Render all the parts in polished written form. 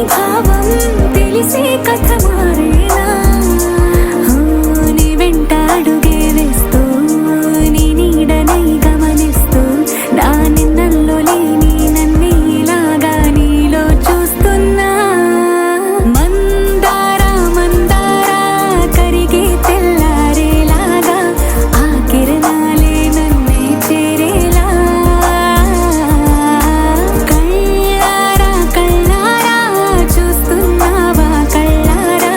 భావం తెలిసే కథ మారేలా నీ వెంట అడుగే వేస్తూ నీ నీడనై గమనిస్తూ నా నిన్నల్లో లేని నన్నే ఇలాగా నీలో చూస్తున్నా మందారా మందారా కరిగే తెల్లారేలాగా ఆ కిరణాలే నన్నే చేరేలా కళ్ళారా కళ్ళారా చూస్తున్నావా కళ్ళారా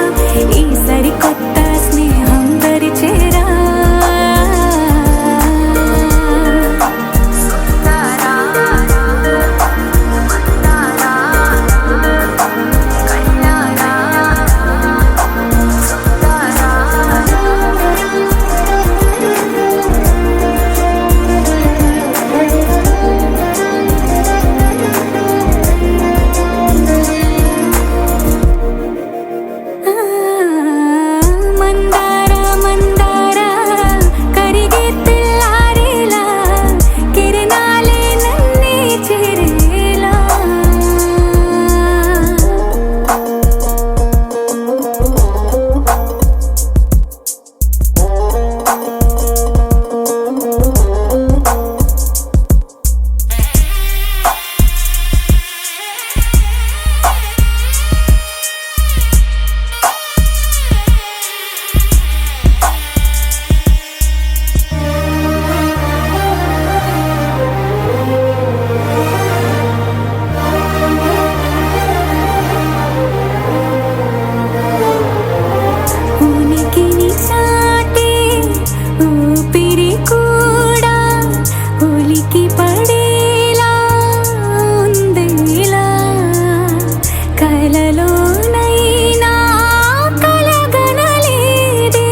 ఈ సరికొత్త స్నేహం పరిచేరా మందారా మందారా కరిగే తెల్లారేలా కిరణాలే నన్నే చేరేలా ఉనికిని చాటే ఊపిరి కూడా ఉలికి పడేలా ఉందేలా కలలోనైనా కలగనలేదే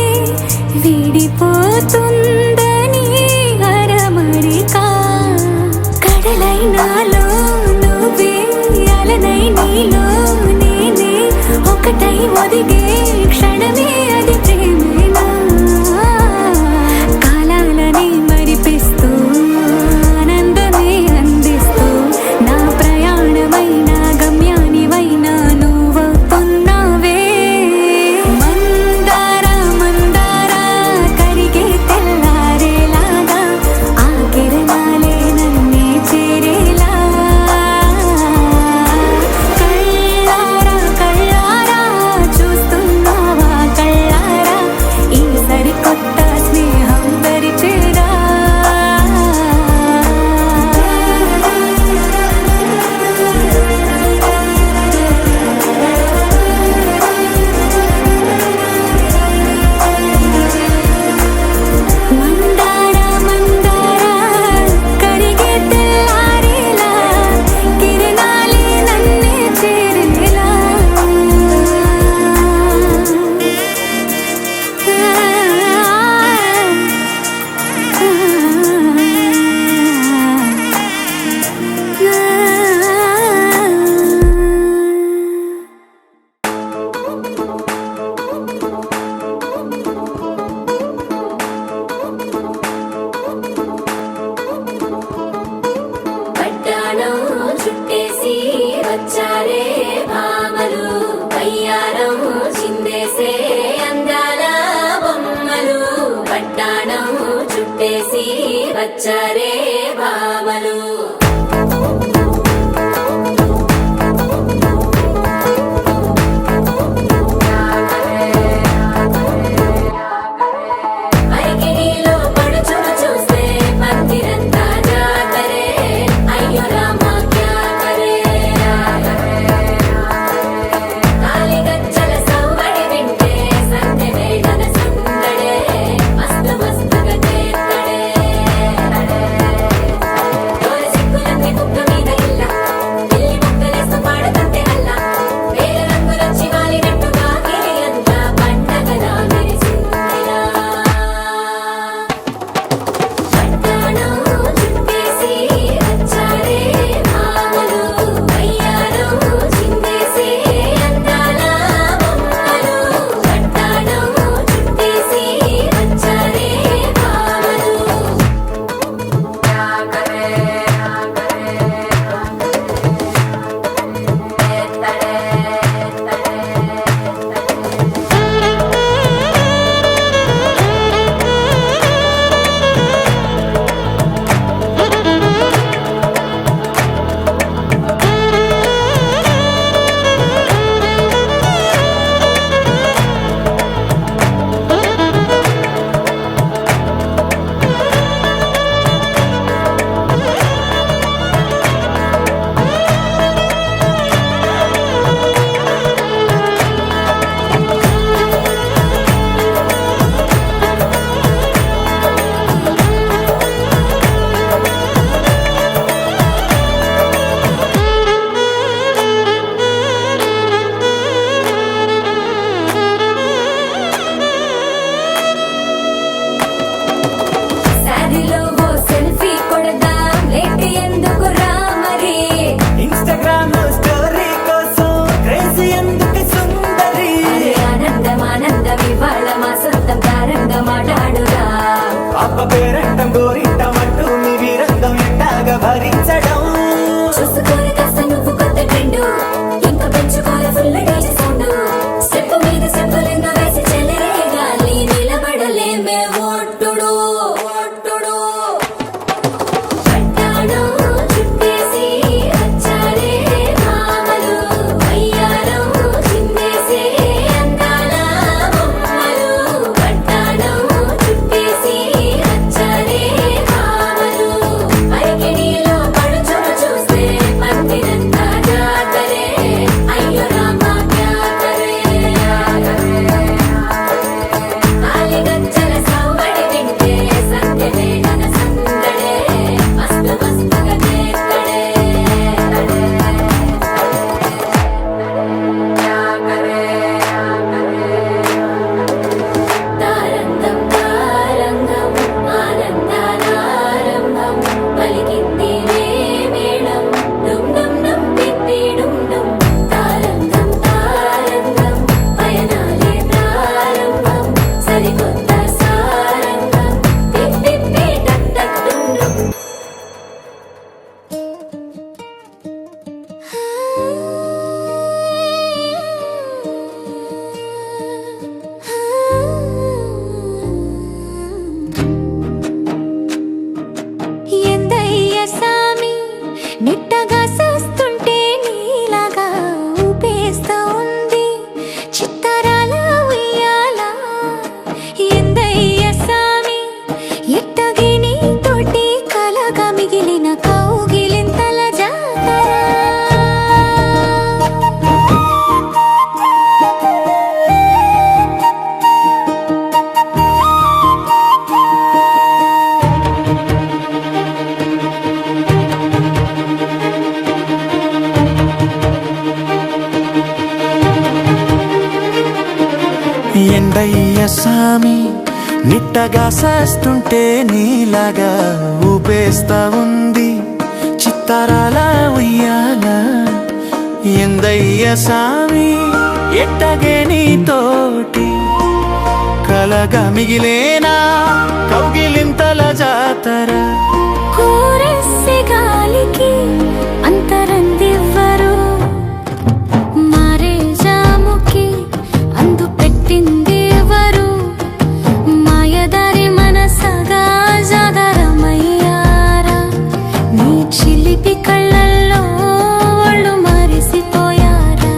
విడిపోతుందని అరమరిక కడలైనాలో నువ్వే అలనై నీలో నేనే ఒకటై ఒదిగే క్షణమే అది ప్రేమేనా కాలాలని మరిపిస్తూ ఆనందమే అందిస్తూ నా ప్రయాణమైన గమ్యానివైనా నువ్వవుతున్నావే మందారా మందారా కరిగే తెల్లారేలాగా ఆ కిరణాలే నన్నే చేరేలా కళ్ళారా కళ్ళారా చూస్తున్నావా కళ్ళారా ఈ సరికొత్త స్నేహం పరిచేరా మందారా మందారా కరిగే తెల్లారేలా కిరణాలే నన్నే చేరేలా పట్టాణం చుట్టేసి వచ్చారే భామలు వయ్యారం చిందేసే అందాల బొమ్మలు పట్టాణం చుట్టేసి వచ్చారే భామలు అరికిడిలో పడుచును చూస్తే పందిరంతా జాతరే అయ్యో రామా క్యా కరే తాలి గజ్జల సవ్వడి వింటే సంధ్య వేళన సందడే మస్తు మస్తుగా చేత్తడే ఎండయ్య సామి నిట్టగా చేస్తుంటే నీలాగా ఊపేస్తా ఉంది చిత్తరాల ఉయ్యాల. ఎందయ్య సామి ఎట్టగే నీతోటి కలగా మిగిలేనా కౌగిలింతల జాతర. కూరెస్సే గాలికి అంతరందివ్వరు, మారే జాముకి అందు పెట్టింది ఎవరు. మాయదారి మనసగా జాగరమయ్యారా, నీ చిలిపి కళ్ళల్లో ఒళ్ళు మరిసిపోయారా.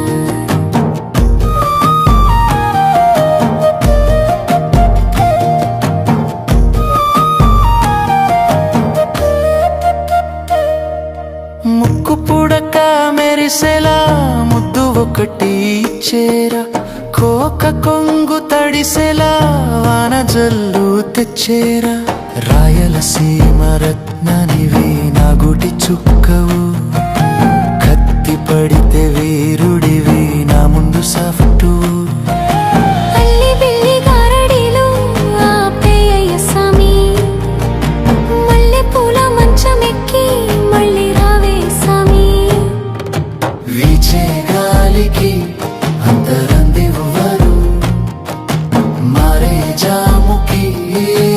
ముక్కు పుడక మెరిసెలా ముద్దు ఒకటి ఇచ్చేరా, కోక కొంగు తడిసెలా వాన జల్లు తెచ్చేరా. రాయలసీమ రత్నానివి నా గుడి చుక్కవు, కత్తి పడితే వీరుడివి నా ముందు సాఫ్టు. అల్లి బిల్లి గారడీలు ఆపేయ్య సామి, మల్లె పూల మంచమెక్కి మళ్ళీ రావే సామి. వీచే గాలికి అంతరందివ్వరు, మారే జాముకి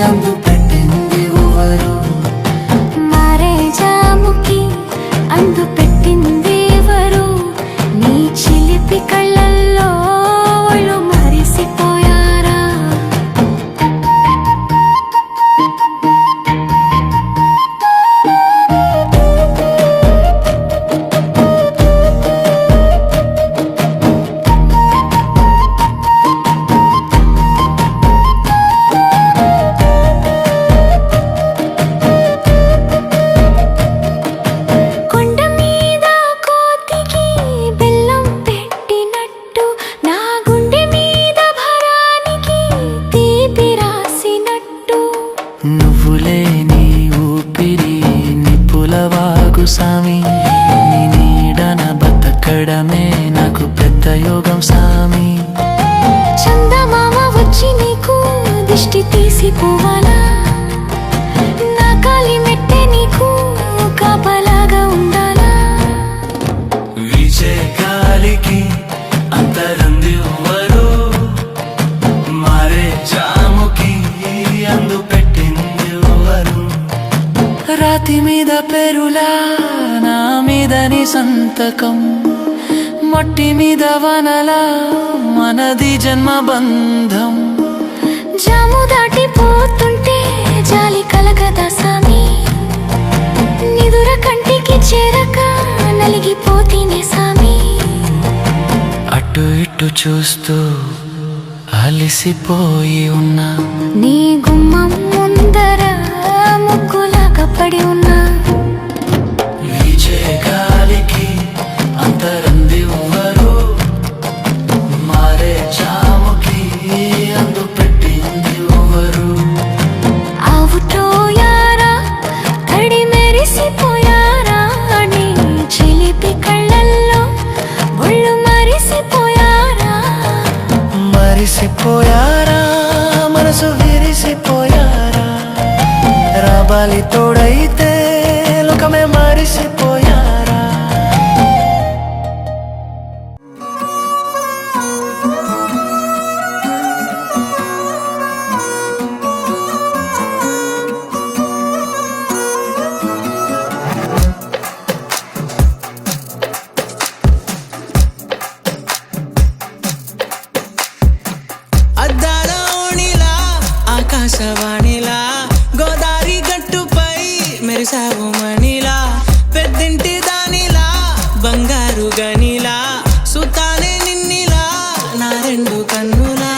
అందు పెట్టింది ఎవరు. మారే జాముకి అందు పెట్టింది ఎవరు, నీ చిలిపి కళ్ళల్లో ఒళ్ళు మరిసిపోయారా. కొండ మీద కోతికి బెల్లం పెట్టినట్టు, నా గుండె మీద భరానికి తీపి రాసినట్టు. నువ్వులేని ఊపిరి నిప్పుల వాగు సామి, నీ నీడన బతకడమే నాకు పెద్ద యోగం సామి. చందమామ వచ్చి నీకు దిష్టి తీసిపోవాలా, నా కాలి మెట్టే నీకు కాపలాగా ఉండాలా. వీచే గాలికి అంతరందివ్వరు, మారే జాముకి అందు పెట్టింది ఎవరు. రాతి మీద పెరులా నా మీద నీ సంతకం, మట్టి మీద వనలా మనది జన్మ బంధం. జాము దాటిపోతుంటే జాలి కలగదా సామి, నిదుర కంటికి చేరక నలిగిపోతీనే సామి. అటు ఇటు చూస్తూ అలసిపోయి ఉన్నా, నీ గుమ్మం ముందర ముగ్గులాగా పడి ఉన్నా. వీచే గాలికి అంతరందివ్వరు, మారే జాముకి అందు పెట్టింది ఎవరు. ఆవుటోయారా తడి మెరిసిపోయారా, నీ చిలిపి కళ్ళల్లో ఒళ్ళు మరిసిపోయారా. మరిసిపోయారా మనసు విరిసిపోయారా, రాబాలి తోడైతే లోకమే మరిసిపోయారా. అద్దాల ఓణిలా ఆకాశవాణిలా గోదారి గట్టుపై మెరిసావు మణిలా, పెద్దింటి దానిలా బంగారు గనిలా, సుతానే నిన్నిలా నా రెండు కన్నులా.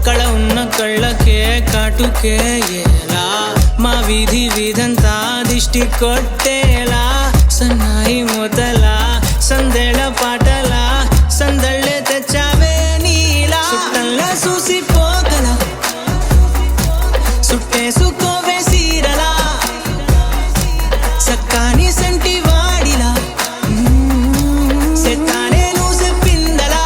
కళ ఉన్న కళ్ళకే కాటుకే ఎలా, మా వీధి వీధంతా దిష్టి కొట్టేలా. సన్నాయి మొదలా సందేళ పాటలా సందళ్ళే తెచ్చావే నీలా. సుట్టల్లా చూసిపోగల సుట్టేసుకోవే సీరలా, సక్కాని సంటి వాడిలా సెత్తానే నువ్వు చెప్పిందలా.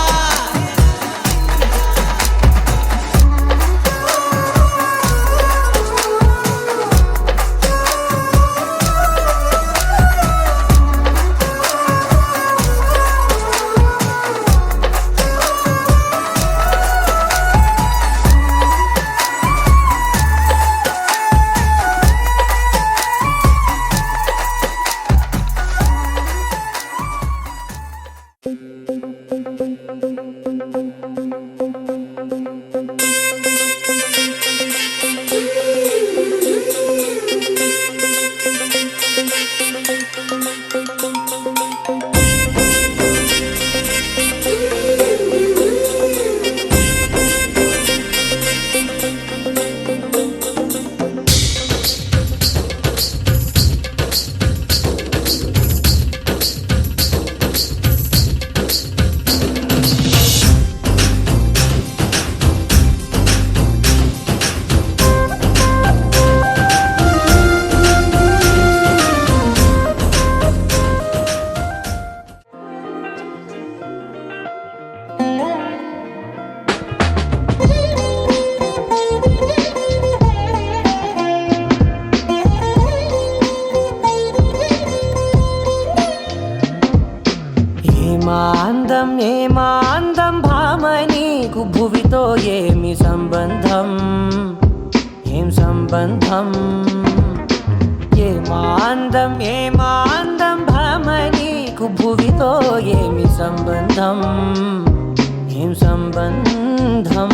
ఏమాందం భామ నీకు భువితో ఏమి సంబంధం ఏం సంబంధం ఏమాందం భామ నీకు భువితో ఏమి సంబంధం ఏం సంబంధం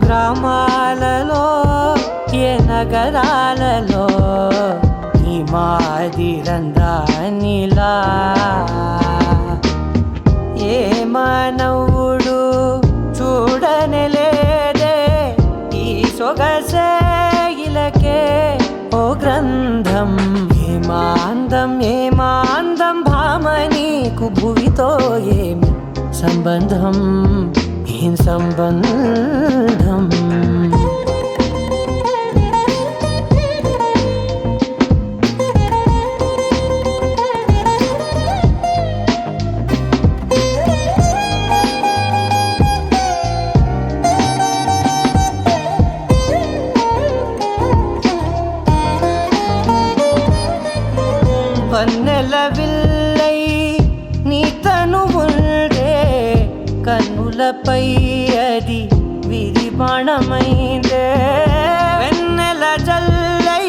గ్రామాలలో ఏ నగరాలలో ఈ మాదిరందానిలా ఏ మానవుడు చూడనలేదే ఈ సొగసే ఇలకే ఓ గ్రంథం ఏమాందం భామ నీకు భువితో ఏమి సంబంధం ఏం సంబంధం వన్నెల విల్లై నీ తనువుండే కన్నులపై అది విరిబాణమైందే వెన్నెల జల్లై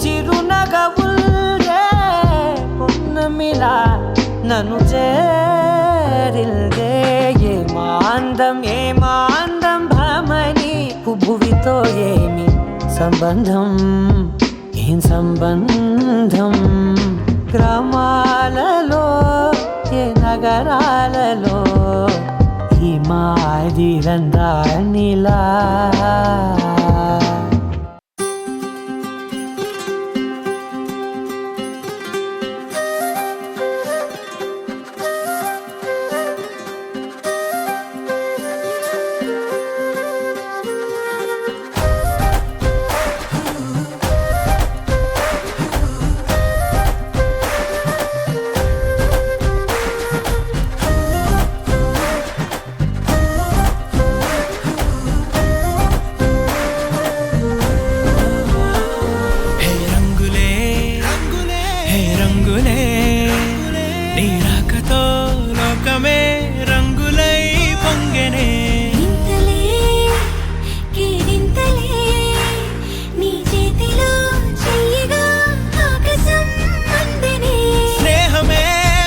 చిరునగవుల్డే పొన్నమిలా నన్ను చేరిల్దే ఏమాందం భామ నీకు భువితో ఏమి సంబంధం ఏం సంబంధం గ్రామాలలో ఏ నగరాలలో ఈ మాదిరందానిలా నీ రాకతో లోకమే రంగులై పొంగెనే ఇంతలే కేరింతలే నీ చేతిలో చెయ్యగా ఆకాశం అందెనే స్నేహమే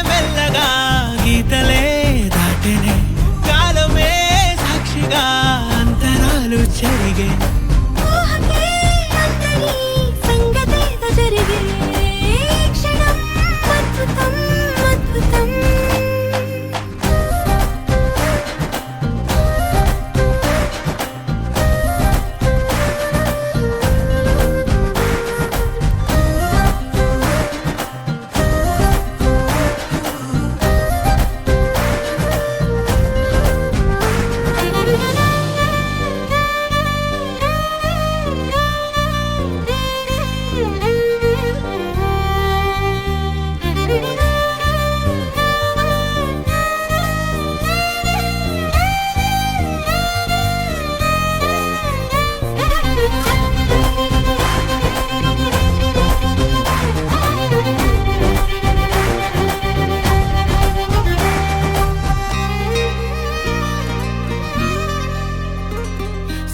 మెల్లగా గీతలే దాటెనే కాలమే సాక్షిగా అంతరాలు చెరిగే ఊహకే అంతని సంగతేదో జరిగే క్షణం అద్భుతం అద్భుతం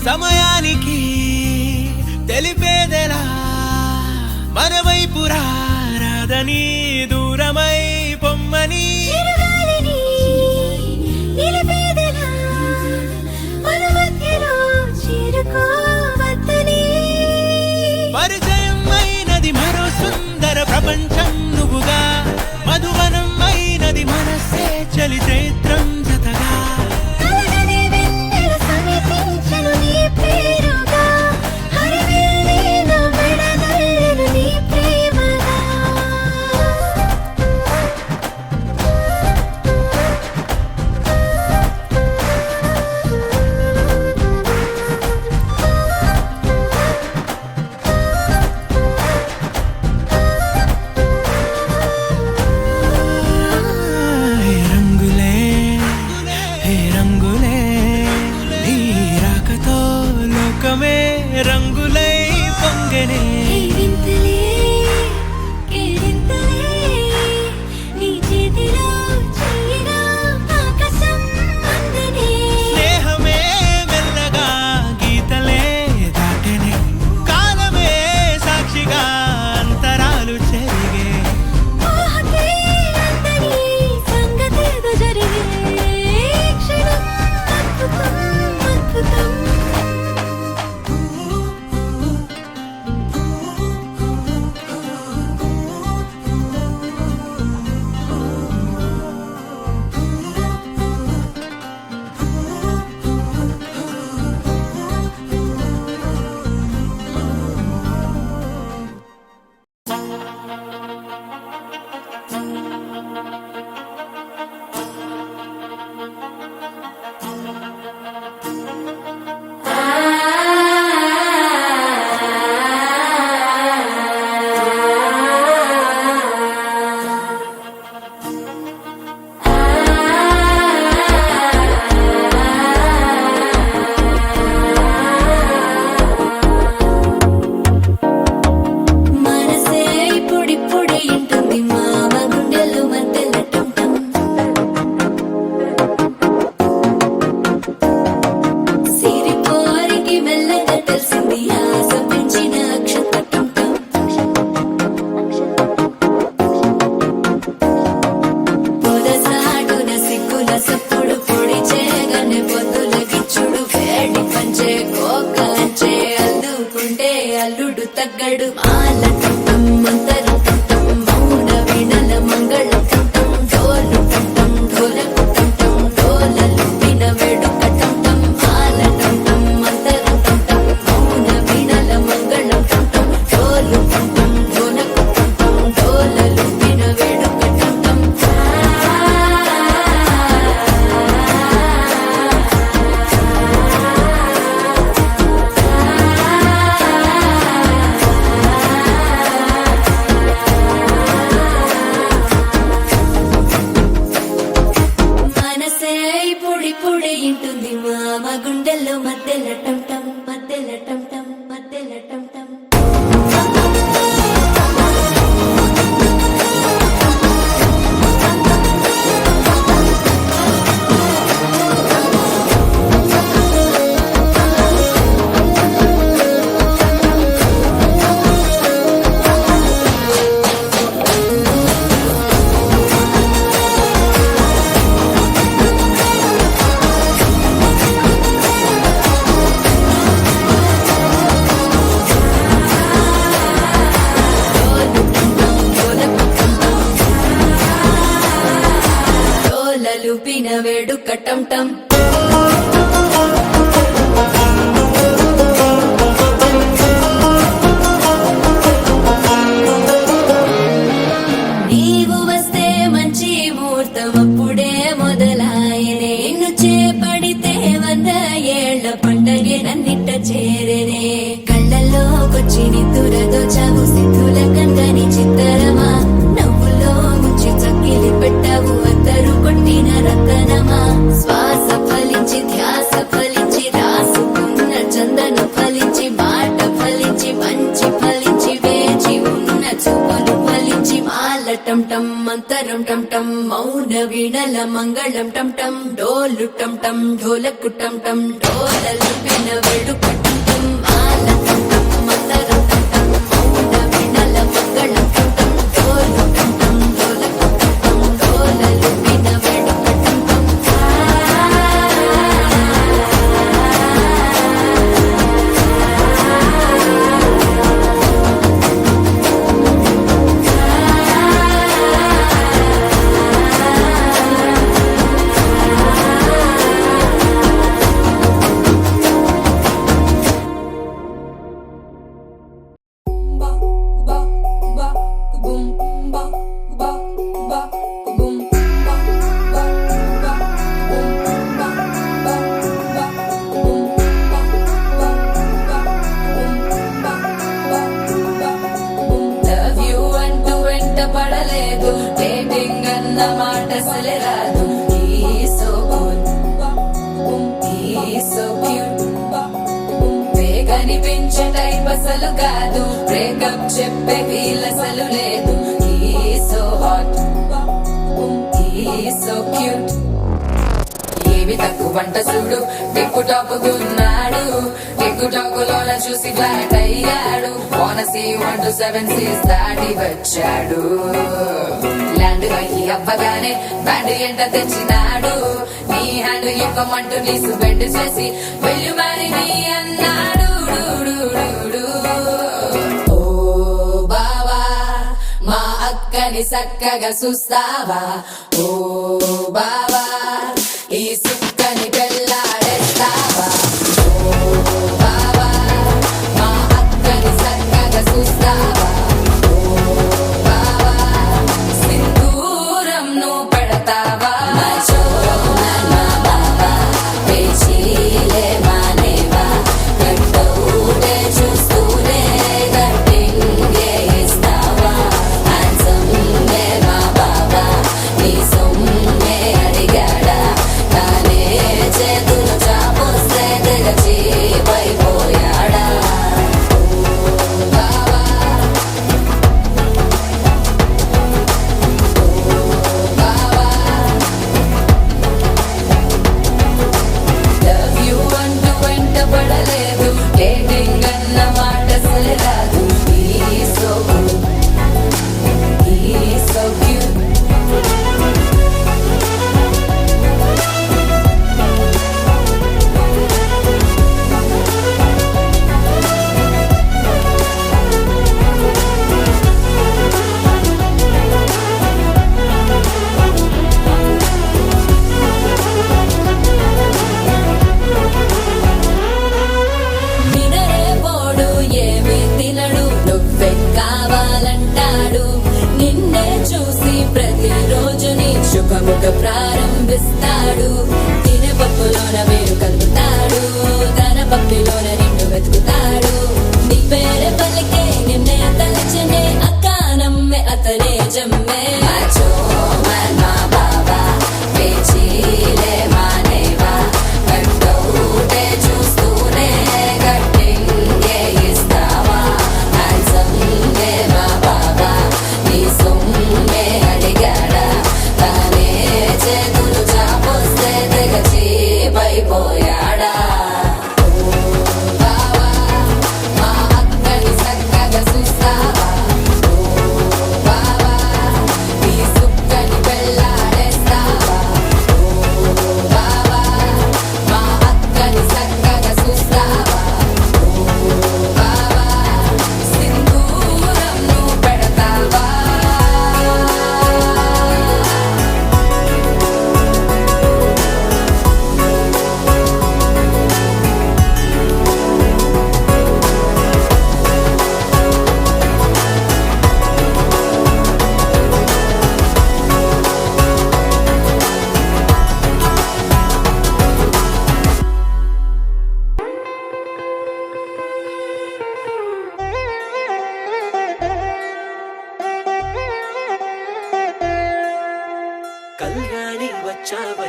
సమయానికి తెలిపేదెలా మన వైపు రాదని దూరమై పొమ్మని చిరుగాలిని తగ్గడు మాల టం మంతరం టం మౌన వీణల మంగళం టం డోలు టం ఢోలకు టం డోలలు విన వేడుక టం మాల టం మంతరం టం మౌన వీణల మంగళం టం డోలు టం ఢోలకు టం డోలలు విన వేడుక టం మనసే పొడి పొడి ఇంటుంది మామ గుండెల్లో మధ్యల టం టం మధ్యల టం టం మధ్యల టం టం డోలలు పిన వేడుక టం టం నీవు వస్తే మంచి ముహూర్తం అప్పుడే మొదలాయనే నిన్ను చేపడితే 100 ఏళ్ల పండగే నన్నిట్ట చేరేనే కళ్ళల్లోకొచ్చి నిద్దురదో చావు సిద్ధుల కందని చిత్తరమా నవ్వులో ముంచి చక్కిలి పెట్టావు అద్దరు కొట్టిన రతనమా శ్వాస ఫలించి ధ్యాస ఫలించి రాసుకున్న చందన ఫలించి మాట ఫలించి మంచి ఫలించి వేచి ఉన్న చూపులు ఫలించి మాల టం టం మంతరం టం టం మౌన వీణల మంగళం టం టం డోలు టం టం ఢోలకు టం టం డోలలు విన వేడుక టం టం మాల టం టం మంతరం టం టం మౌన వీణల మంగళం టం టం డోలు టం టం ఢోలకు టం టం డోలలు విన వేడుక టం టం లవ్ యూ అంటూ వెంట పడలేదు డేటింగ్ అన్న మాట అసలే రాదు సో క్యూట్ వేగనిపించే టైప్ అసలు కాదు బ్రేకప్ చెప్పే ఫీల్ అసలు లేదు సో హాట్ సో క్యూట్ ఏమి తక్కువ వంట చూడు టిక్కు టాపుకున్నాడు టిక్కు టాకులోన చూసి ఫ్లాట్ అయ్యాడు బోనసీ 1 to 7 సీస్ దాటి వచ్చాడు ల్యాండ్ అయ్యి అవ్వగానే బ్యాండ్ ఎంట తెచ్చినాడు నీ హ్యాండ్ ఇవ్వమంటూ నీసు బెండ్ చేసి వెళ్ళు మరి నీ అన్నాడు ఓ బావా మా అక్కని చక్కగా చూస్తావా ఓ బావా ఈ సుక్కని పెళ్ళాడేస్తావా ఓ బావా మా అక్కని చక్కగా చూస్తావా ఓ బావా సింధూరం నువ్వు పెడతావా మా బావా పేచీలే మానేవా కట్టౌటే చూస్తూనే కట్టింగే ఇస్తావా హ్యాండ్సమ్ మా బావా నీ సొమ్మే అడిగి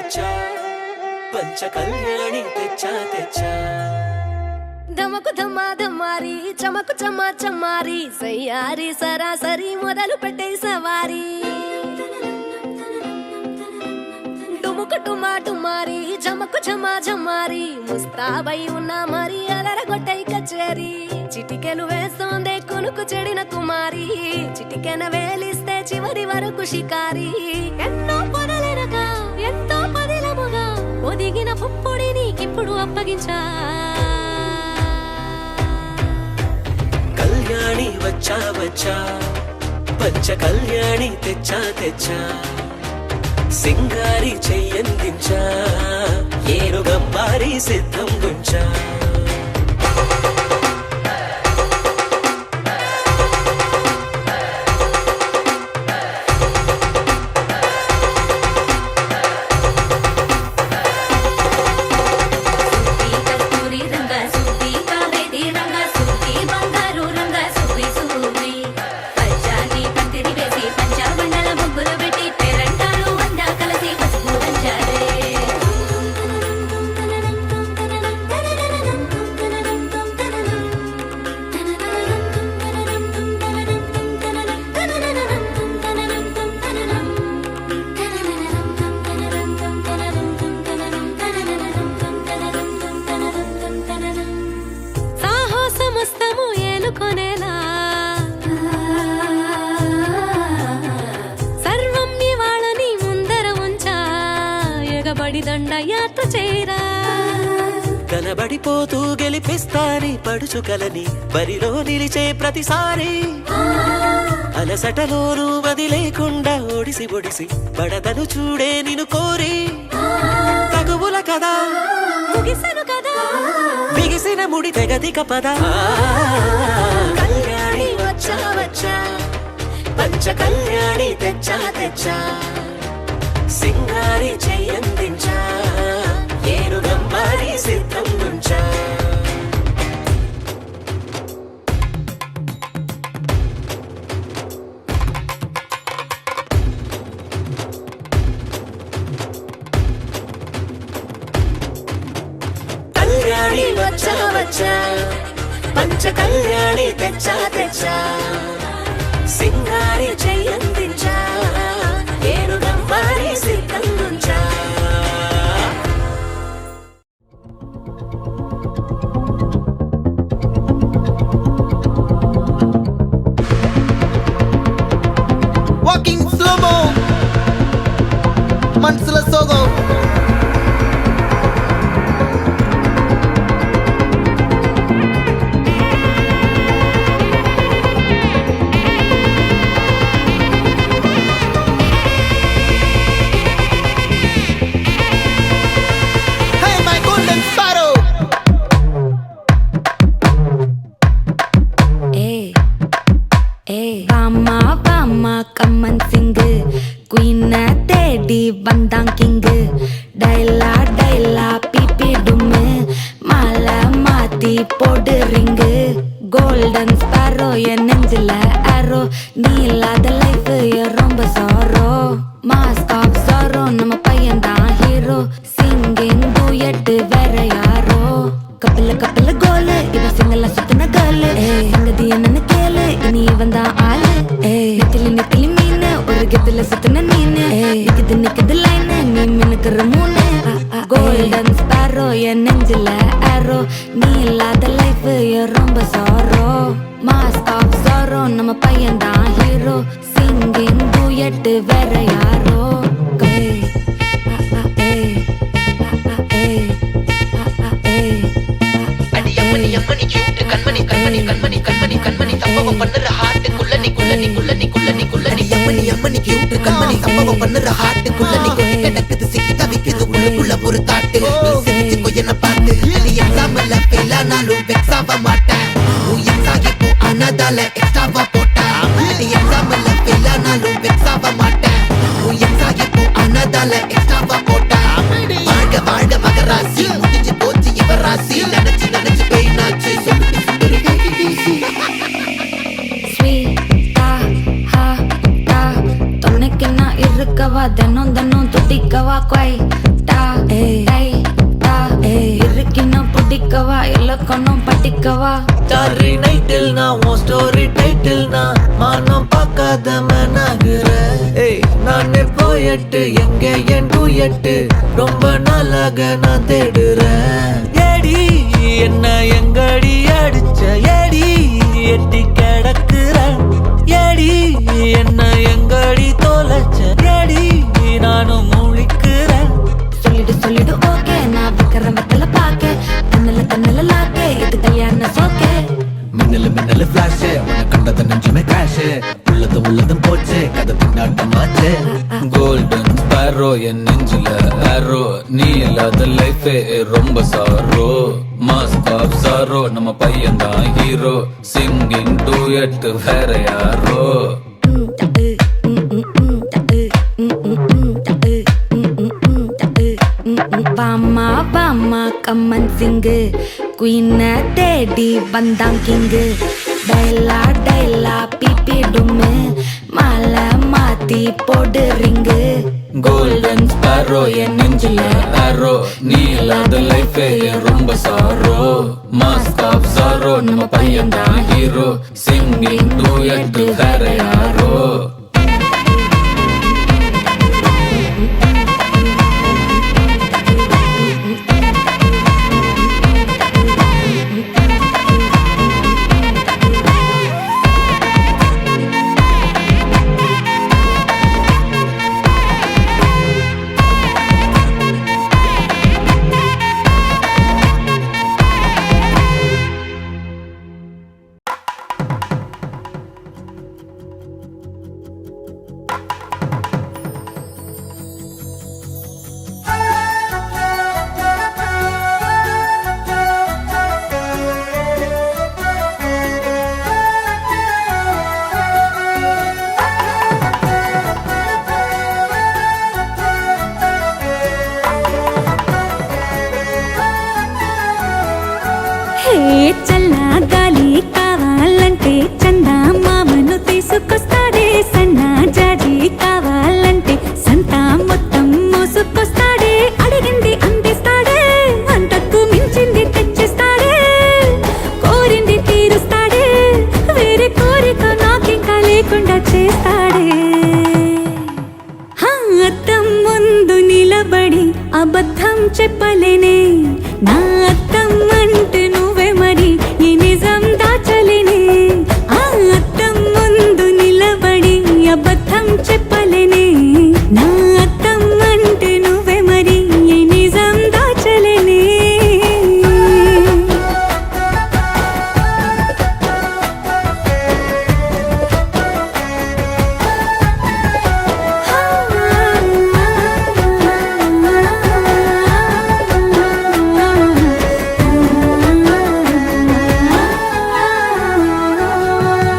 వచ్చా పంచ కళ్యాణి తెచ్చా తెచ్చా ధమకు ధమ్మా ధమ్మారి చమకు చమ్మా చమ్మారి సయ్యారి సరాసరి మొదలు పెట్టే సవారీ డుముకు టుమా టుమారి జమకు ఝమా ఝమారి ముస్తాబై ఉన్నా మరి అలరగొట్టై కచేరి చిటికెను వేస్తోందే కొనుకు చెడిన కుమారి చిటికెన వేలిస్తే చివరి వరకు షికారి ఎన్నో పొదలెనగా ఎంతో పదిలముగా ఒదిగిన పుప్పొడి నీకిప్పుడు అప్పగించా కళ్యాణి వచ్చా వచ్చా పంచ కళ్యాణి తెచ్చా తెచ్చా సింగారి చెయ్యందించా ఏనుగంబారి సిద్ధం గుంచా కస్తూరి రంగ సుబ్బి కావేరి రంగ సుబ్బి బంగారు రంగ సుబ్బి సుబ్బి పంచాని పందిరి వేసి పంచామండల ముగ్గులు పెట్టి పేరంటాలు అందా కలిసి పసుపు దంచారే సాహసమస్తము ఏలుకొనేలా సర్వం ఇవాళని ముందర ఉంచా ఎగబడి దండ యాత్ర చేరా కనబడిపోతూ గెలిపిస్తాని పడుచు కలని బరిలో నిలిచే ప్రతిసారి అలసటలోనూ వదిలేకుండా ఒడిసి ఒడిసి పడతను చూడే నిన్ను కోరి తగువుల కదా ముగిసెను కదా బిగిసిన ముడి తెగదిక పద కళ్యాణి వచ్చా వచ్చా పంచ కళ్యాణి తెచ్చా తెచ్చా సింగారి చెయ్యందించా ఏనుగంబారి సిద్ధం గుంచా కళ్యాణి వచ్చా వచ్చా పంచ కళ్యాణి తెచ్చా తెచ్చా సింగారి చెయ్యందించా ఏనుగంబారి సిద్ధం గుంచా వాకింగ్ స్లోమో మనసుల సోగో Hey my golden sparrow வாமா வாமா கம்மன் சிங்கு குயின தேடி வந்தான் கிங்கு டைலா டைலா பிபி டும்மு மாலை மாத்தி போடு ரிங்கு கோல்டன் ஸ்பாரோ என் நெஞ்சில ஆரோ நீ இல்லாத லைஃப் ரொம்ப சாரோ மாஸ்க் ஆஃப் சாரோ நம்ம பையன் தான் ஹீரோ சிங்கிங் டூயட் வேற யாரோ கப்பல கப்பல கோலு இவ சிங்கல சுத்தின கேர்ளு சங்கதி என்னன்னு கேளு இனி இவன் தான் ஆளு நெத்திலி நெத்திலி மீனு ஒரு கெத்துல சுத்தின நீனு நிக்குது நிக்குது லைனு நீ மினுக்குற மூணு கோல்டன் ஸ்பாரோ என் நெஞ்சில ஆரோ நீ இல்லாத லைஃப் ரொம்ப சாரோ மாஸ்க் ஆஃப் சாரோ நம்ம பையன் தான் ஹீரோ சிங்கிங் டூயட் வேற யாரோ அம்மணி கியூட் கண்மணி கண்மணி கண்மணி கண்மணி கண்மணி சம்பவம் பண்ணுற ஹார்ட்டுக்குள்ள நீ குள்ள நீ குள்ள நீ குள்ள நீ குள்ள நீ அம்மணி கியூட் கண்மணி சம்பவம் பண்ணுற ஹார்ட்டுக்குள்ள நீ கிடக்குது சிக்கி தவிக்குது உள்ளுக்குள்ள ஒரு தாட்டு நீ சிரிச்சுக்கோ என்ன பார்த்து நீ எக்ஸாம்ல ஃபெயில் ஆனாலும் வெக்ஸ் ஆக மாட்டேன் நீ எக்ஸாகி போ ஆனதால எக்ஸ்ட்ராவா போட்டா நீ எக்ஸாம்ல ஃபெயில் ஆனாலும் வெக்ஸ் ஆக மாட்டேன் நீ எக்ஸாகி போ ஆனதால எக்ஸ்ட்ராவா போட்டா வாழ்க வாழ்க மகராசி முடிஞ்சு போச்சு இவ ராசி நினைச்சு நினைச்சு பெயினாச்சு சொல்லிட்டு ஸ்வீட்டா ஹாட்டா துணைக்கு நான் இருக்கவா தினம் தினம் துடிக்கவா கொய் நலக நான் தேடுறேன். ஏடி என்ன எங்கடி அடிச்ச ஏடி எட்டி கிடக்குற ஏடி என்ன எங்கடி தொலைச்ச ஏடி நானும் முழிக்கிறேன். சொல்லிடு ஓகே நான் விக்கிற மத்தல பாக்க தன்னல லாக்கே இது கல்யாண சோக்கே. மின்னலு ஃபிளாஷ் உன்னை கண்டத நெஞ்சுமே கிராஷ் உள்ளதும் போச்சு கதை பின்னாட்டமாச்சு. கோல்டன் ஸ்பேரோ என் நெஞ்சில ஆரோ நீ இல்லாத லைஃபே ரொம்ப சாரோ. மாஸ்க் ஆஃப் சாரோ நம்ம பையன் தான் ஹீரோ சிங்கிங் டூயட் வேற யாரோ. பாமா கம்மன் சிங்கு குயின தேடி வந்தான் கிங்கு. டைலா பிபிடுமே மாலை மாத்தி போடு ரிங்கு. கோல்டன் ஸ்பேரோ என் நெஞ்சில ஆரோ நீ இல்லாத லைஃபே ரொம்ப சாரோ. மாஸ்க் ஆஃப் சாரோ நம்ம பையன் தான் ஹீரோ சிங்கிங் டூயட் வேற யாரோ. చల్లా గాలి కావాలంటే చందా మామను తీసుకొస్తాడే. సన్నా జాజి కావాలంటే సంతా మొత్తం మోసుకొస్తాడే. అడిగింది అందిస్తాడే అంతకు మించింది తెచ్చిస్తాడే. కోరింది తీరుస్తాడే వేరే కోరిక నాకింకా లేకుండా చేస్తాడే. అద్దం ముందు నిలబడి అబద్ధం చెప్పలేనే నా అద్దం అంటే నువ్వే మరి ఈ నిజం దాచలేనే. ఆ అద్దం ముందు నిలబడి అబద్ధం చెప్పలేనే నా అద్దం అంటే నువ్వే మరి ఈ నిజం దాచలేనే.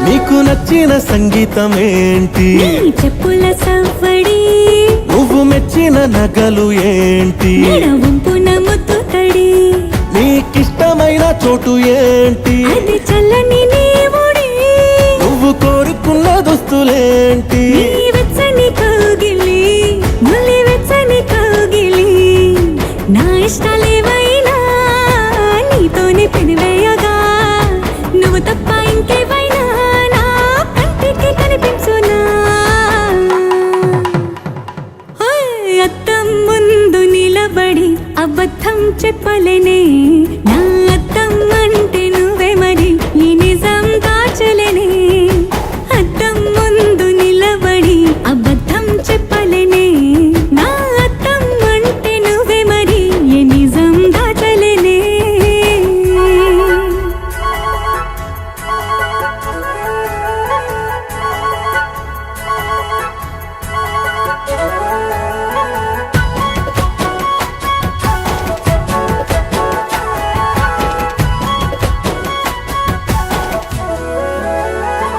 నీకు నచ్చిన సంగీతం ఏంటి? నీ చెప్పుల సవ్వడి నువ్వు మెచ్చిన నగలు ఏంటి? వంపున ముద్దు తడి నీకిష్టమైన చోటు ఏంటి? అది చల్లని నీ ఒడి నువ్వు కోరుకున్న దుస్తులేంటి? నీ వెచ్చని కౌగిలి నులి వెచ్చని కౌగిలి. నా ఇష్టాలేవైనా నీతోనే పెనివేయగా నువ్వు తప్ప ఇంకేవైనా నా కంటికి కనిపించునా. అద్దం ముందు నిలబడి అబద్ధం చెప్పలేనే నా అద్దం అంటే నువ్వే మరి ఈ నిజం దాచలేనే. అద్దం ముందు నిలబడి అబద్ధం చెప్పలేనే నా అద్దం అంటే నువ్వే మరి ఈ నిజం దాచలేనే.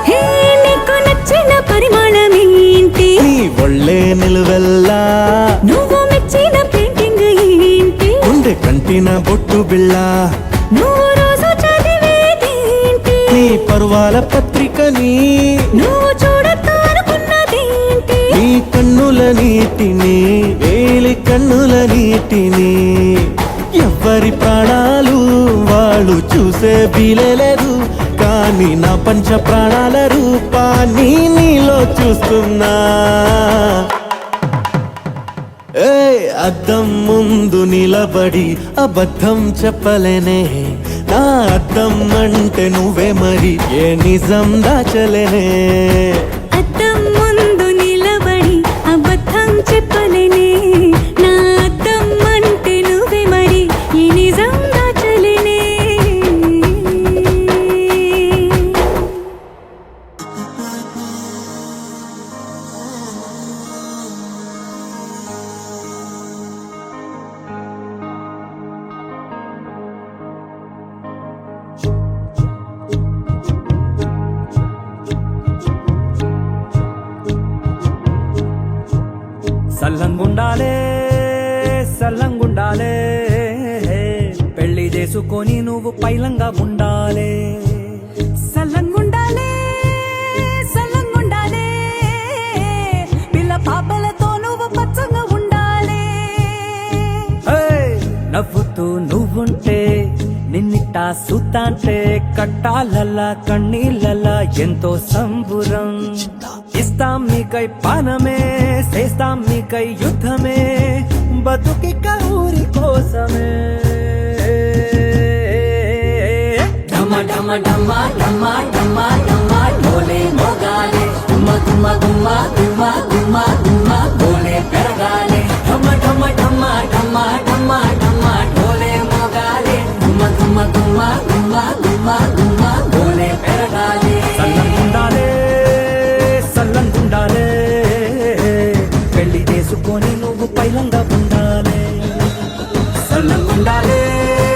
హే నీకు నచ్చిన పరిమాణం ఏంటి? నీ ఒళ్ళే నిలువెల్లా నువ్వు మెచ్చిన పెయింటింగ్ ఏంటి? గుండె కంటిన బొట్టు బిళ్ళ నువ్వు రోజు చదివేదేంటి? నీ పరువాల పత్రికని నువ్వు చూడొద్దు అనుకున్నదేంటి? నీ కన్నుల నీటిని వేలి కన్నుల నీటిని ఎవ్వరి ప్రాణాలు వాళ్ళు చూసే వీలేదు. కానీ నా పంచ ప్రాణాల రూపాన్ని నీలో చూస్తున్నా. అద్దం ముందు నిలబడి అబద్ధం చెప్పలేనే నా అద్దం అంటే నువ్వే మరి ఏ నిజం దాచలేనే అద్దం ముందు నిలబడి అబద్ధం చెప్పలేనే నా అద్దం అంటే నువ్వే మరి ఈ నిజం దాచలేనే సల్లంగుండాలే సల్లంగుండాలే పెళ్లి చేసుకొని నువ్వు పైలంగా ఉండాలే సల్లంగుండాలే సల్లంగుండాలే పిల్ల పాపలతో నువ్వు పచ్చంగా ఉండాలే ఏయ్! నవ్వుతూ నువ్వుంటే నిన్నిట్టా సుత్తాంటే కట్టాలల్లా కన్నీళ్ళల్లా ఎంతో సంబురం ఇస్తాం మీకై పానమే చేస్తాం మీకై యుద్ధమే బతుకిక ఊరి కోసమే ఢమ ఢమ ఢమ ఢమ ఢమ ఢమ ఢోలే మోగాలే గుమ్మ గుమ్మ గుమ్మ గుమ్మ గుమ్మ గుమ్మ ఢోలే పెరగాలే ఢమ ఢమ ఢమ ఢమ ఢమ ఢమ ఢోలే మోగాలే గుమ్మ గుమ్మ గుమ్మ గుమ్మ గుమ్మ గుమ్మ ఢోలే పెరగాలే సల్లంగుండాలే సల్లంగుండాలే పెళ్లి చేసుకొని నువ్వు పైలంగా ఉండాలే సల్లంగుండాలే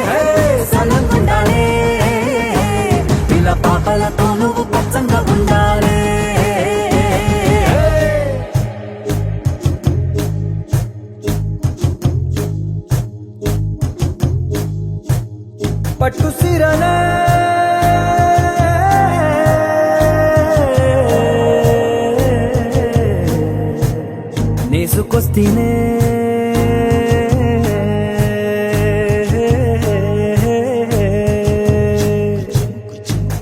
హే, సల్లంగుండాలే పిల్ల పాపలతో నువ్వు పచ్చంగా ఉండాలే పట్టు సిరలే నేసుకొస్తేనే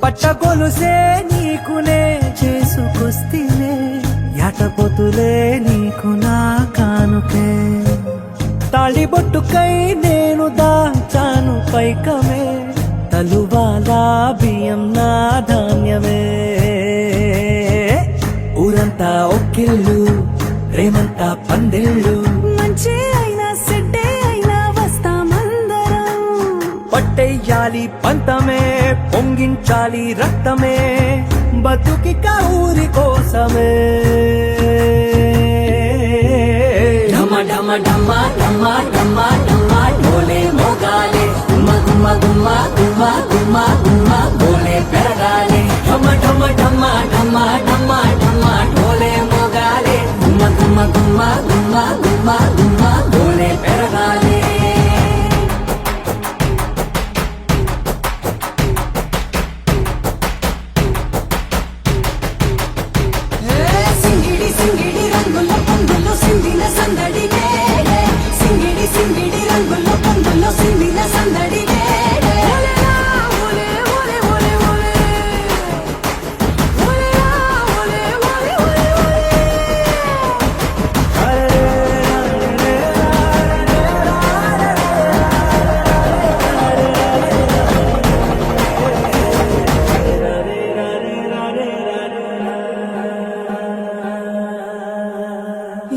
పట్టగొలుసే నీకునే చేసుకొస్తేనే యాటపోతులే నీకు నా కానుకే తాళిబొట్టుకై నేను దాచాను పైకమే తలువాలా బియ్యం నా ధాన్యమే ఊరంతా ఒక్కిళ్ళు ప్రేమంతా పందిళ్ళు మంచి అయినా చెడ్డే అయినా వస్తామందరం పట్టెయ్యాలి పంతమే పొంగించాలి రక్తమే బతుకిక ఊరి కోసమే ఢమ ఢమ ఢమ ఢమ ఢమ ఢమ ఢోలే మోగాలే గుమ్మ గుమ్మ గుమ్మ గుమ్మ గుమ్మ గుమ్మ ఢోలే పెరగాలే ఢమ ఢమ ఢమ ఢమ ఢమ ఢమ ఢోలే మోగాలే గుమ్మ గుమ్మ గుమ్మ గుమ్మ గుమ్మ గుమ్మ ఢోలే పెరగాలే సింగిడి సింగిడి రంగుల్లో పొంగుల్లో సిందిన సందడి నేడే సింగిడి సింగిడి రంగుల్లో పొంగుల్లో సిందిన సందడి నేడే ఓలే ఓలే ఓలే ఓలే ఓలే ఓలే ఓలే ఓలే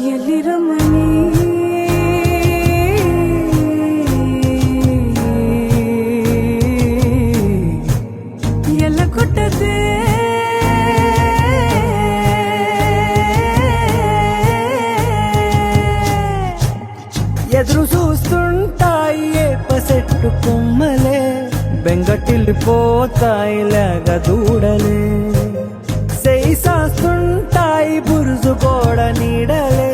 ఎల్లి రమ్మని ఎల్ల కొట్టదే ఎదురు చూస్తుంటాయి ఏపసెట్టు కొమ్మలే బెంగటిల్లిపోతాయి లేగ దూడలే చేయిసాస్తుంటాయి బురుజు గోడ నీడలే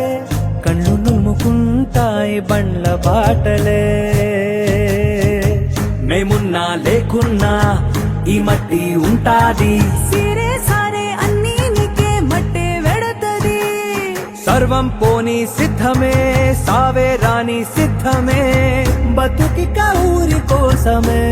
కళ్ళు నుమ్ముకుంటాయి బండ్ల బాటలే మేమున్నా లేకున్నా ఈ మట్టి ఉంటాది సిరే సారే అన్నీ నీకే మట్టే వెడతది సర్వం పోని సిద్ధమే సావే రాని సిద్ధమే బతుకిక ఊరి కోసమే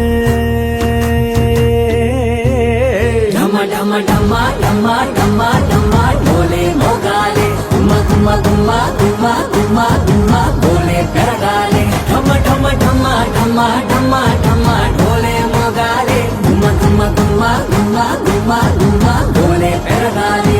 ఢమ ఢమ ఢమ ఢమ ఢమ ఢమ ఢోలే మోగాలే గుమ్మ గుమ్మ గుమ్మ గుమ్మ గుమ్మ గుమ్మ ఢోలే పెరగాలి ఢమ ఢమ ఢమ ఢమ ఢమ ఢమ ఢోలే మోగాలి గుమ్మ గుమ్మ గుమ్మ గుమ్మ గుమ్మ గుమ్మ ఢోలే పెరగాలి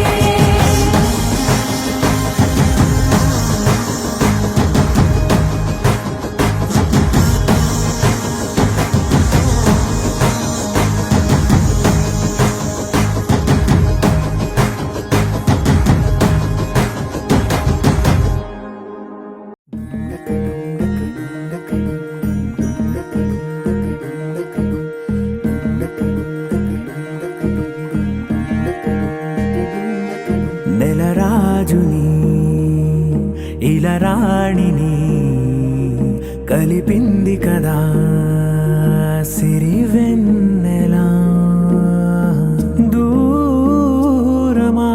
నెలరాజుని ఇలరాణిని కలిపింది కదా సిరివెన్నెలా దూరమా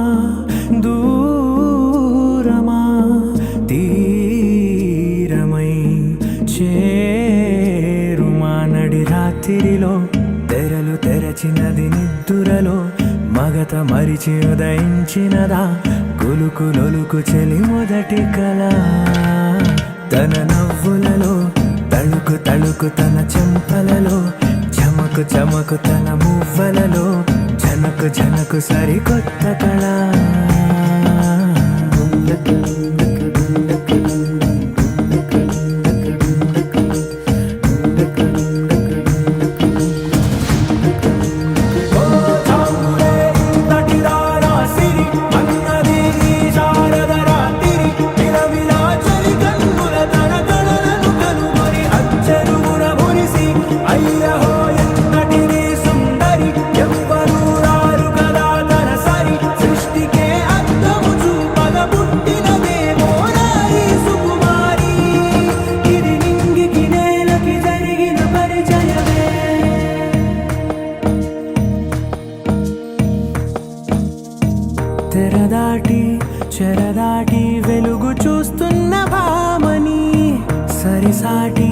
దూరమా తీరమై చేరుమా నడి రాత్రిలో తెరలు తెరచినది నిద్దురలో మగత మరిచి ఉదయించినదా కులుకులొలుకు చెలి మొదటి కళ తన నవ్వులలో తళుకు తళుకు తన చెంపలలో చమకు చమకు తన మువ్వలలో జనకు జనకు సరికొత్త కళ తెరదాటి చెరదాటి వెలుగు చూస్తున్న భామని సరిసాటి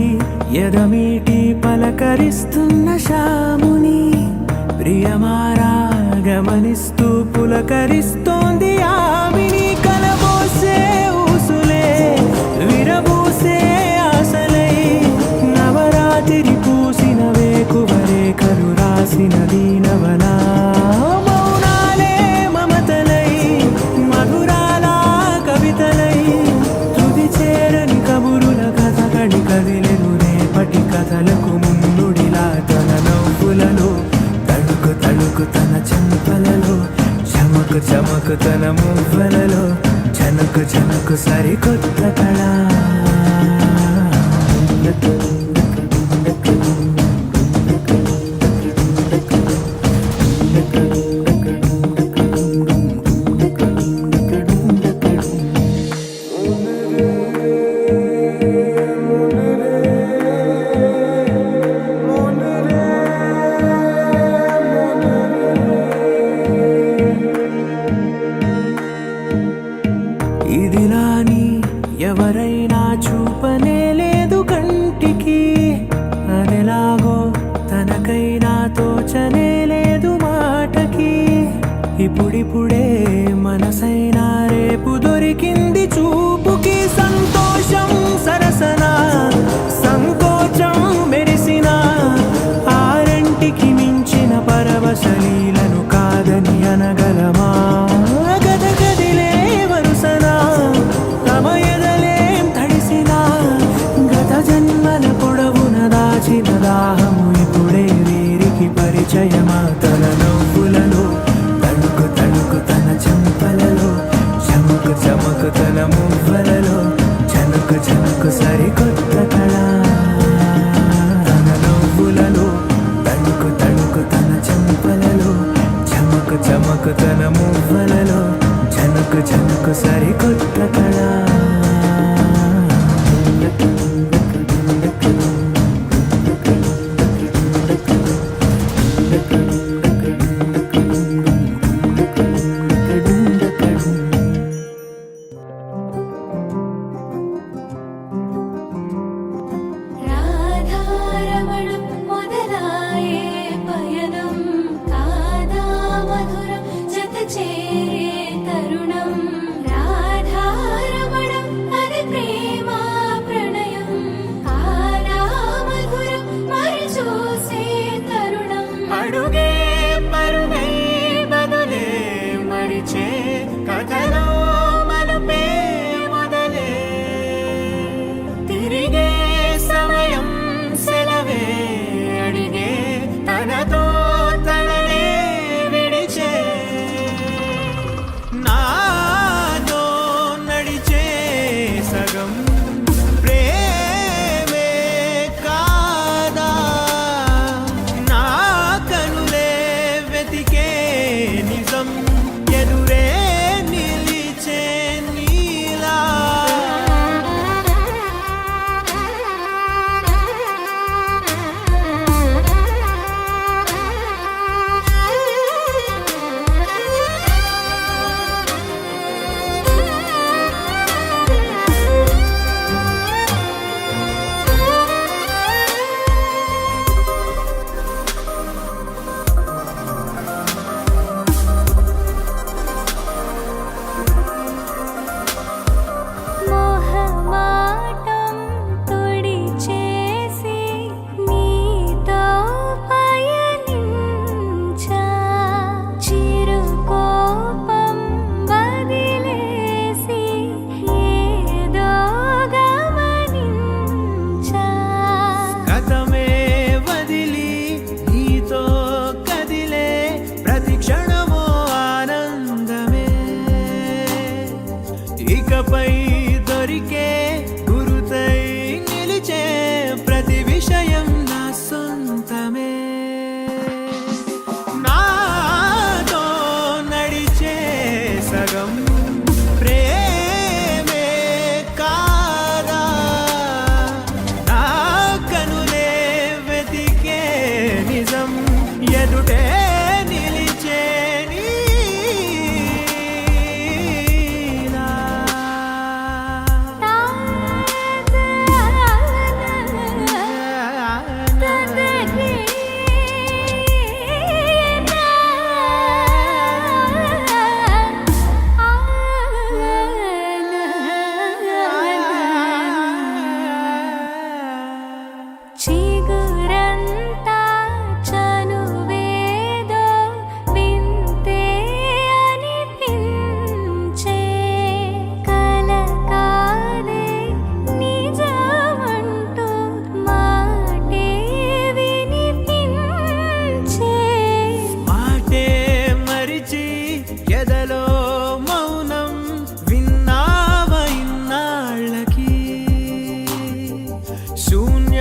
ఎదమీటి పలకరిస్తున్న శాముని ప్రియమారా గమనిస్తూ పులకరిస్తోంది ఆవిని కలబోసే ఊసులే విరబూసే ఆశలై నవరాత్రి పూసిన వేకువరే కరు రాసిన దీనవనా కదిలెను రేపటి కథలకు ముందుడిలా తన నవ్వులలో తడుకు తడుకు తన చెంపలలో చమకు చమకు తన మువ్వలలో జనకు జనకు సరికొత్త కళ ఇదిలాని ఎవరైనా చూపనే లేదు కంటికి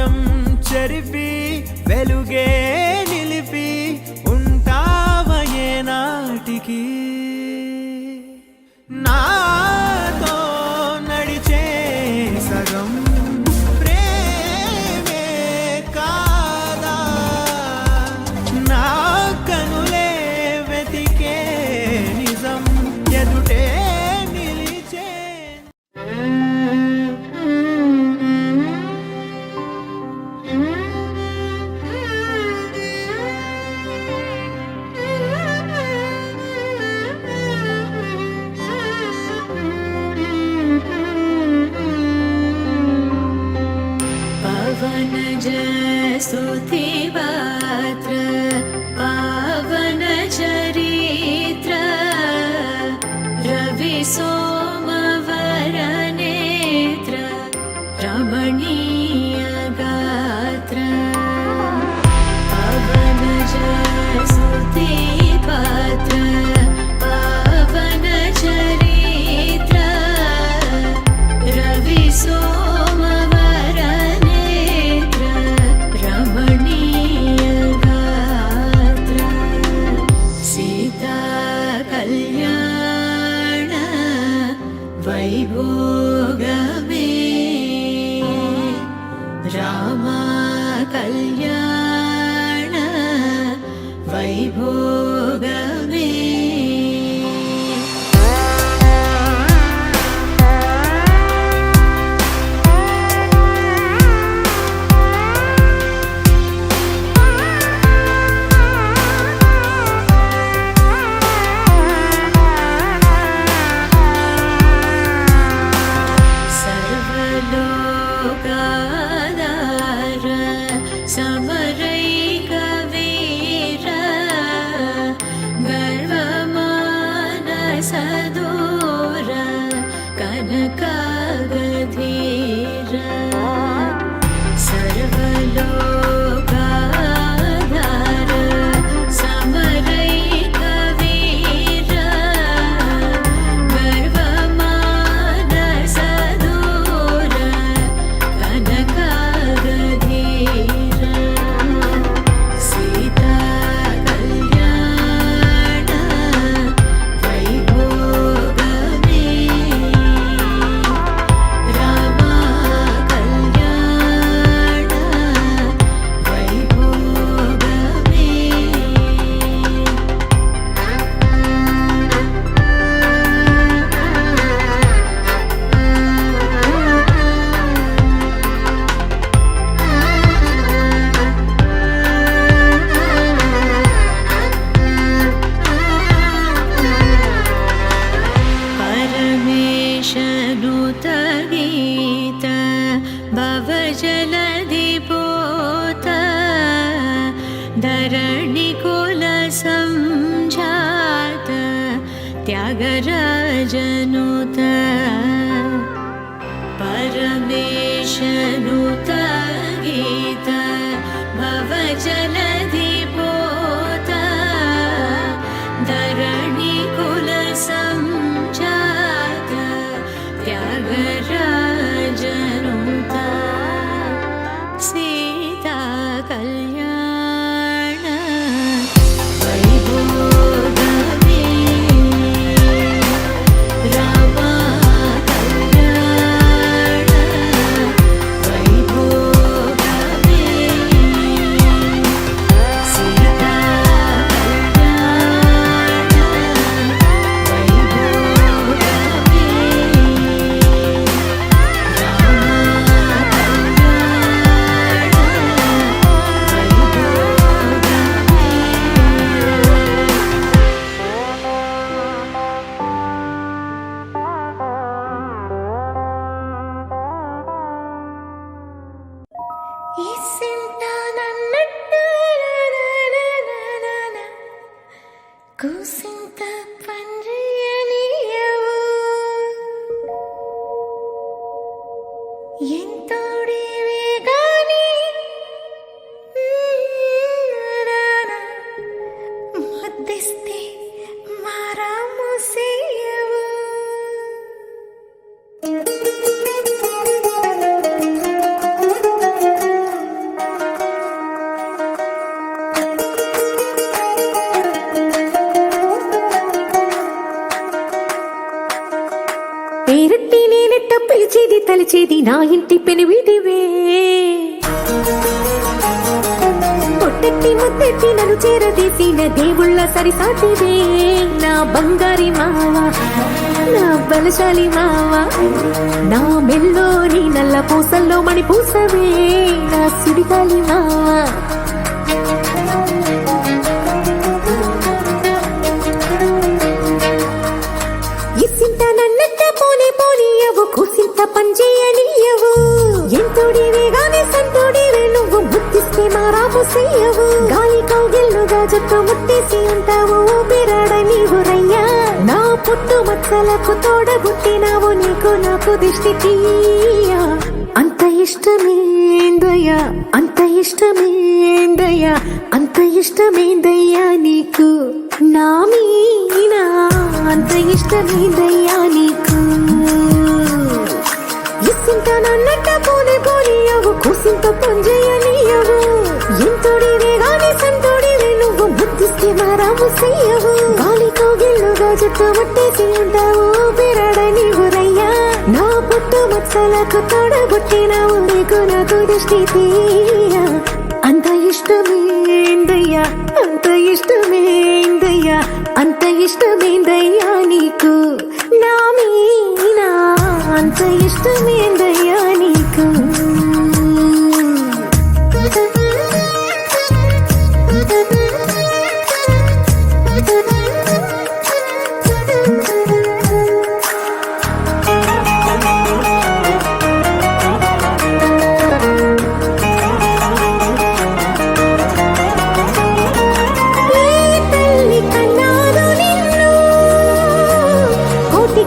మౌఢ్యం చెరిపి వెలుగే నిలిపి ఉంటావయే నాటికి నాతో నడిచే సగం ప్రేమే కాదా నా కనులే వెతికే నిజం ఎదుటే నిలిచే पवन स्तुति पात्र पावन चरित्र रवि सोमवर नेत्र रमणीय गात्र पवन स्तुति पात्र पावन चरित्र रवि सोमवर नेत्र रमणीय गात्र सीता कल्याण वैभोगमे रामा कल्याण वैभोगमे सर्वलोकाधार समरैकवीर गर्वमानसदूर कनकागधीर सर्वलोकाधार समरैकवीर गर्वमानसदूर कनकागधीर सीता कल्याण वैभोगमे रामा कल्याण वैभोगमे परमेशनुत गीत भवजलधिपोत धरणिकुल संजात त्यागराजनुत परमेशनुत गीत भवजलधिपोत धरणिकुल संजात त्यागराजनुत सीता कल्याण वैभोगमे रामा कल्याण वैभोगमे सीता कल्याण కూసింత పండ్రియనియవు ఎంతోడివే గాని మద్దిస్తే మారాము సేయవు నిలిచేది నా ఇంటి పెనువీటివే పొట్టెట్టి ముద్దెట్టి నన్ను చేరదీసిన దేవుళ్ళ సరిసాటివే నా బంగారి మావా నా బలశాలి మావా నా మెల్లోని నల్ల పూసల్లో మణి పూసవే నా సుడిగాలి మావా ఇసింత నన్నట్ట పోనే పోనీయవు కూసింత పంచేయనీయవు ఎంతోడివే గానే సంతోడివే నువ్వు ముద్దిస్తే మారాము చెయ్యవు గాలి కౌగిల్లుగా జట్టు ముట్టేసి ఉంటావు ఊపిరాడ నీవు రయ్యా నా పుట్టు మచ్చలకు తోడబుట్టినావు నీకు నాకు దిష్టి తీయ అంత ఇష్టమేందయ్యా అంత ఇష్టమేందయ్యా అంత ఇష్టమేందయ్యా నీకు నా మీనా అంత ఇష్టమేందయ్యా నీకు ఇసింత నన్నట్ట పోనే పోనీయవు కూసింత పంజేయనీయవు ఎంతోడివే గాని సంతోడివే నువ్వు బుద్ధిస్తే మారాము చెయ్యవు గాలి కౌగిల్లుగా జట్టు ముట్టేసి ఉంటావు ఊపిరాడ నీవు రయ్యా నా పుట్టు మచ్చలకు తోడబుట్టినావు నీకు నాకు దృష్టి తీయ అంత ఇష్టమేందయ్యా అంత ఇష్టమేందయ్యా అంత ఇష్టమేందయ్యా నీకు నా మీనా అంత ఇష్టమేందయ్యా నీకు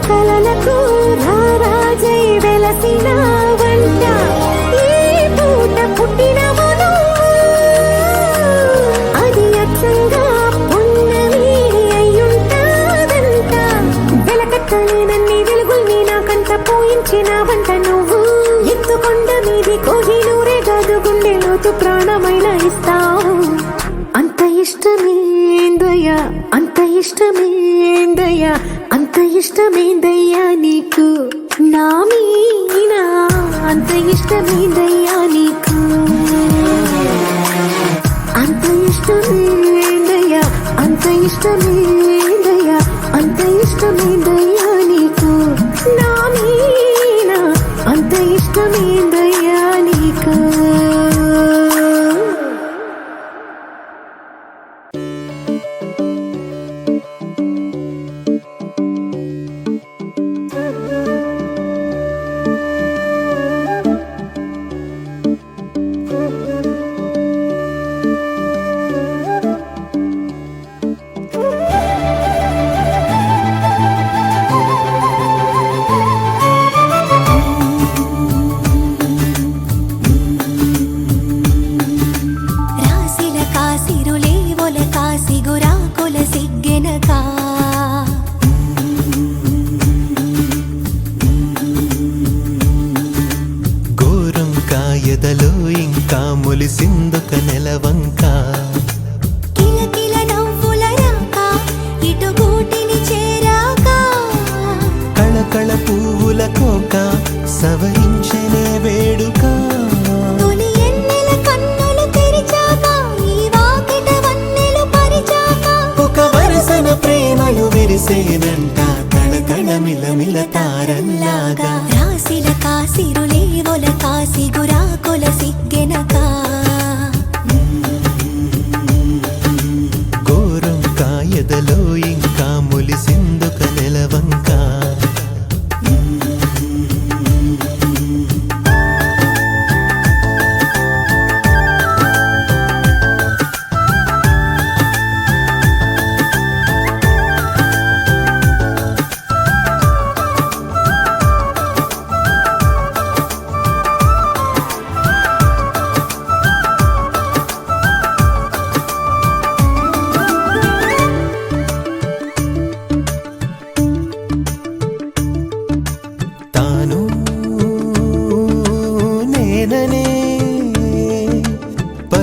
కలలకు రారాజై వెలసిన వంట ఈ పూట పుట్టినమును అది అచ్చంగా పున్నమి అయ్యుంటాదంట వెలకట్టలేనన్ని వెలుగుల్ని నాకంట పోయించిన వంట నువ్వు ఎత్తుకొండ మీది కోహినూరే కాదు గుండె లోతు ప్రాణమైన ఇస్తావు అంత ఇష్టమేందయ్యా అంత ఇష్టమేందయ్యా అంత ఇష్టమేందయ్యా నీకు నా మీనా అంత ఇష్టమేందయ్యా నీకు అంత ఇష్టమేందయ్యా అంత ఇష్టమేందయ్యా అంత ఇష్టమేందయ్యా నీకు నా మీనా అంత ఇష్టమేందయ్యా నీకు ఎదలో ఇంకా ములిసిందొక నెలవంక కిలకిల నవ్వుల రాక ఇటు గూటిని చేరాక కళకళ పువ్వుల కోక సవరించనే వేడుక తొలి ఎన్నెల కన్నులు తెరిచాక ఈ వాకిట వన్నెలు పరిచాక ఒక వరసన ప్రేమలు విరిసేనంట కళకళ మిలమిల తారల్లాగా రాసిల కాసిరులే ఒల కాసి గురాకుల సిగ్గెనక ఘోరం కాయదలో ఇంకా ములిసిందొక నెలవంక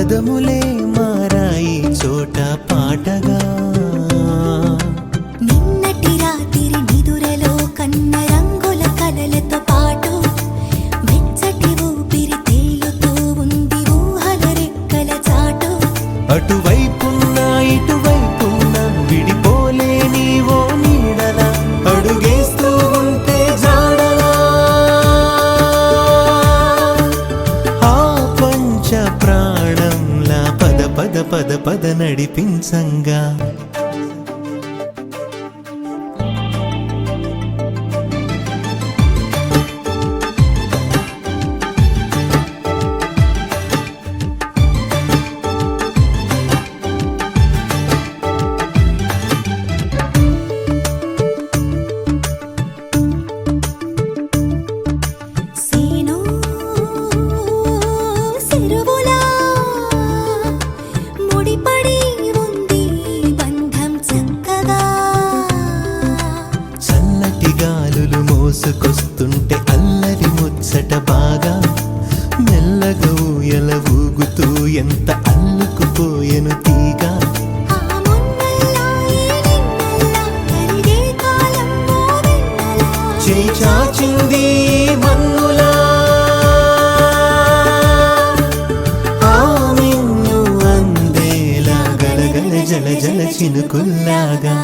పదములే మారాయి చోట పాటగా నిన్నటి రాత్రి నిదురలో కన్న రంగుల కలలతో పాటు అటువైపున్నా ఇటువైపున్నా విడిపోలేని ఓ నీడలా అడుగేస్తూ ఉంటే జాడలా ఆ పంచ ప్రాణంలా పద పద పద పద నడిపించంగా సీను సిరువులా ముడిపడి ఉంది బంధం చక్కగా చల్లటి గాలులు మోసుకొస్తుంటే అల్లరి ముచ్చట బాగా మెల్లగా ఊయల ఊగుతూ ఎంత అల్లుకుపోయెను తీగా ఆ మున్నల్లా ఈ నిన్నల్లా కరిగే కాలం ఓ వెన్నెలా చేయి చాచింది మన్నులా ఆ మిన్ను అందేలా గలగల జల జల చినుకుల్లాగా